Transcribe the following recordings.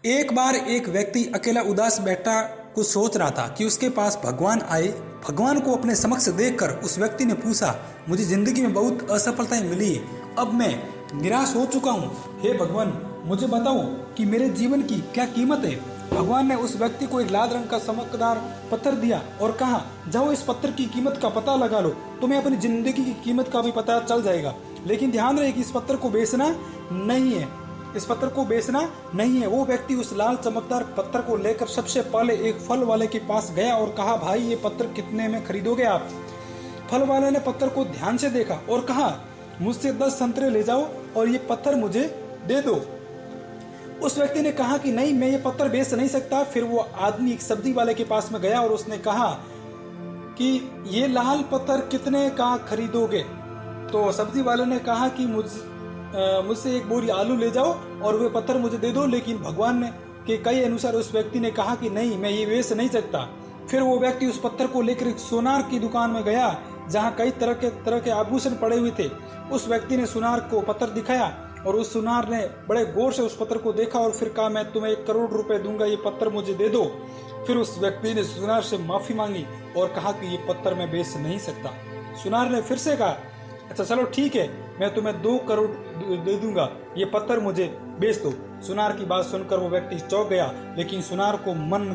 एक बार एक व्यक्ति अकेला उदास बैठा कुछ सोच रहा था कि उसके पास भगवान आए। भगवान को अपने समक्ष देखकर उस व्यक्ति ने पूछा, मुझे जिंदगी में बहुत असफलताएं मिली, अब मैं निराश हो चुका हूँ। हे भगवान, मुझे बताओ कि मेरे जीवन की क्या कीमत है। भगवान ने उस व्यक्ति को एक लाल रंग का चमकदार पत्थर दिया और कहा, जाओ इस पत्थर की कीमत का पता लगा लो, तुम्हें अपनी जिंदगी की कीमत का भी पता चल जाएगा। लेकिन ध्यान रहे कि इस पत्थर को बेचना नहीं है, इस पत्थर को बेचना नहीं है। वो व्यक्ति उस लाल चमकदार पत्थर को लेकर सबसे पहले एक फल वाले के पास गया और कहा, भाई ये पत्थर कितने में खरीदोगे आप। फल वाले ने पत्थर को ध्यान से देखा और कहा, मुझसे 10 संतरे ले जाओ और ये पत्थर मुझे दे दो। उस व्यक्ति ने कहा कि नहीं, मैं ये पत्थर बेच नहीं सकता। फिर वो आदमी एक सब्जी वाले के पास में गया और उसने कहा कि ये लाल पत्थर कितने का खरीदोगे। तो सब्जी वाले ने कहा कि मुझसे एक बोरी आलू ले जाओ और वे पत्थर मुझे दे दो। लेकिन भगवान ने के कई अनुसार उस व्यक्ति ने कहा कि नहीं, मैं ये बेच नहीं सकता। फिर वो व्यक्ति उस पत्थर को लेकर एक सोनार की दुकान में गया जहाँ कई तरह के आभूषण पड़े हुए थे। उस व्यक्ति ने सुनार को पत्थर दिखाया और उस सुनार ने बड़े गौर से उस पत्थर को देखा और फिर कहा, मैं तुम्हें 1 करोड़ रुपए दूंगा, ये पत्थर मुझे दे दो। फिर उस व्यक्ति ने सुनार से माफी मांगी और कहा कि ये पत्थर मैं बेच नहीं सकता। सुनार ने फिर से कहा, अच्छा चलो ठीक है, मैं तुम्हें 2 करोड़ दे दूंगा, ये पत्थर मुझे बेच दो। सुनार की बात सुनकर वो व्यक्ति चौंक गया, लेकिन सुनार को मन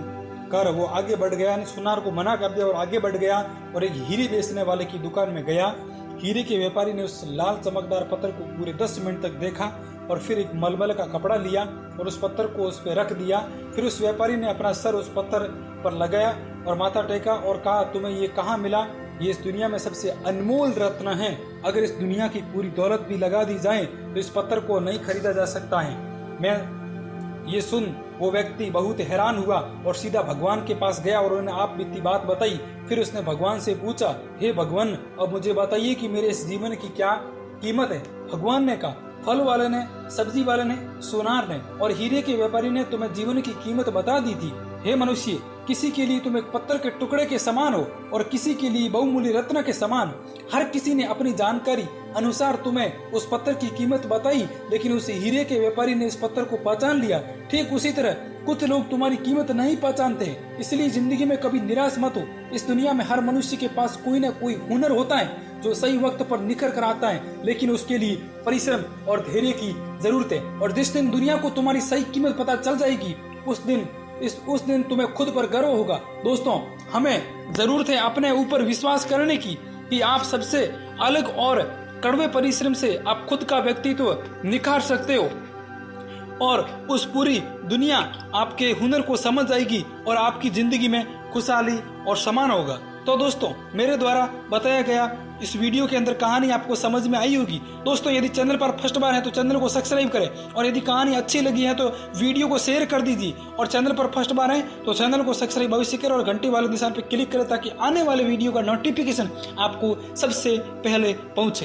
कर वो आगे बढ़ गया। सुनार को मना कर दिया और आगे बढ़ गया और एक हीरे बेचने वाले की दुकान में गया। हीरे के व्यापारी ने उस लाल चमकदार पत्थर को पूरे 10 मिनट तक देखा और फिर एक मलमल का कपड़ा लिया और उस पत्थर को उस पर रख दिया। फिर उस व्यापारी ने अपना सर उस पत्थर पर लगाया और माथा टेका और कहा, तुम्हें ये कहाँ मिला? ये इस दुनिया में सबसे अनमोल रत्न है। अगर इस दुनिया की पूरी दौलत भी लगा दी जाए तो इस पत्थर को नहीं खरीदा जा सकता है। मैं ये सुन वो व्यक्ति बहुत हैरान हुआ और सीधा भगवान के पास गया और उन्हें आप बीती बात बताई। फिर उसने भगवान से पूछा, हे भगवान, अब मुझे बताइए कि मेरे इस जीवन की क्या कीमत है। भगवान ने कहा, फल वाले ने, सब्जी वाले ने, सोनार ने और हीरे के व्यापारी ने तुम्हें जीवन की कीमत बता दी थी। हे मनुष्य, किसी के लिए तुम एक पत्थर के टुकड़े के समान हो और किसी के लिए बहुमूल्य रत्न के समान। हर किसी ने अपनी जानकारी अनुसार तुम्हें उस पत्थर की कीमत बताई, लेकिन उस हीरे के व्यापारी ने इस पत्थर को पहचान लिया। ठीक उसी तरह कुछ लोग तुम्हारी कीमत नहीं पहचानते, इसलिए जिंदगी में कभी निराश मत हो। इस दुनिया में हर मनुष्य के पास कोई न कोई हुनर होता है जो सही वक्त पर निखर कर आता है, लेकिन उसके लिए परिश्रम और धैर्य की जरूरत है। और जिस दिन दुनिया को तुम्हारी सही कीमत पता चल जाएगी, उस दिन तुम्हें खुद पर गर्व होगा। दोस्तों, हमें जरूरत है अपने ऊपर विश्वास करने की कि आप सबसे अलग और कड़वे परिश्रम से आप खुद का व्यक्तित्व निखार सकते हो और उस पूरी दुनिया आपके हुनर को समझ जाएगी और आपकी जिंदगी में खुशहाली और सम्मान होगा। तो दोस्तों, मेरे द्वारा बताया गया इस वीडियो के अंदर कहानी आपको समझ में आई होगी। दोस्तों, यदि चैनल पर फर्स्ट बार है तो चैनल को सब्सक्राइब करें और यदि कहानी अच्छी लगी है तो वीडियो को शेयर कर दीजिए और चैनल पर फर्स्ट बार है तो चैनल को सब्सक्राइब अवश्य करें और घंटी वाले निशान पर क्लिक करें ताकि आने वाले वीडियो का नोटिफिकेशन आपको सबसे पहले पहुंचे।